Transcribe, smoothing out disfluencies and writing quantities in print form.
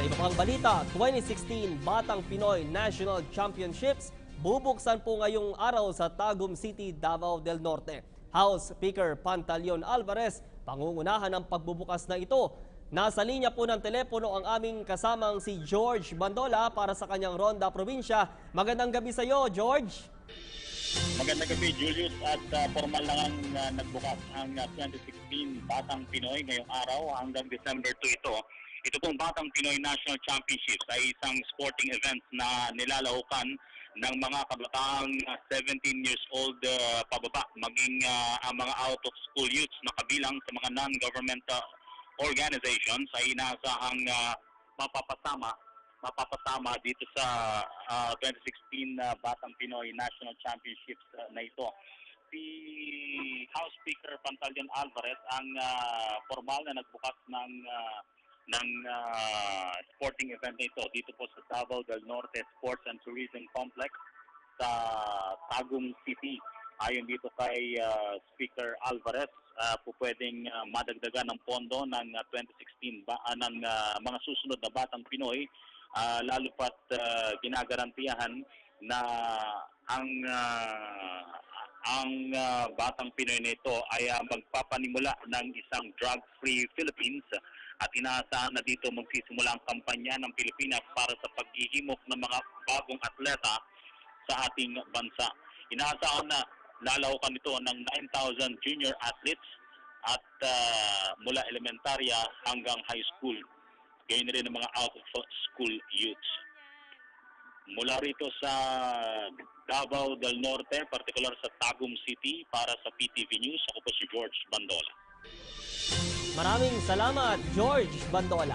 iba pang balita, 2016 Batang Pinoy National Championships bubuksan po ngayong araw sa Tagum City, Davao del Norte. House Speaker Pantaleon Alvarez, pangungunahan ng pagbubukas na ito. Nasa linya po ng telepono ang aming kasamang si George Bandola para sa kanyang Ronda Probinsya. Magandang gabi sa iyo, George. Magandang gabi, Julius, at formal lang ang nagbukas ang 2016 Batang Pinoy ngayong araw hanggang December 2 ito. Ito pong Batang Pinoy National Championships ay isang sporting event na nilalahukan ng mga kabataang 17 years old pababa, maging ang mga out-of-school youths na kabilang sa mga non-governmental organizations ay inaasahang mapapasama dito sa 2016 Batang Pinoy National Championships na ito. Si House Speaker Pantaleon Alvarez ang formal na nagbukas ng sporting event na ito dito po sa Davao del Norte Sports and Tourism Complex sa Tagum City. Ayon dito kay Speaker Alvarez, pwedeng madagdagan ng pondo ng 2016 ng mga susunod na Batang Pinoy, lalo pat ginagarantiyahan na ang Batang Pinoy nito ay magpapanimula ng isang drug-free Philippines at inaasahan na dito magsisimula ang kampanya ng Pilipinas para sa paghihimok ng mga bagong atleta sa ating bansa. Inaasahan na lalahukan ito ng 9,000 junior athletes at mula elementarya hanggang high school. Gayon rin ng mga out-of-school youths. Mula rito sa Davao del Norte, partikular sa Tagum City, para sa PTV News, ako po si George Bandola. Maraming salamat, George Bandola.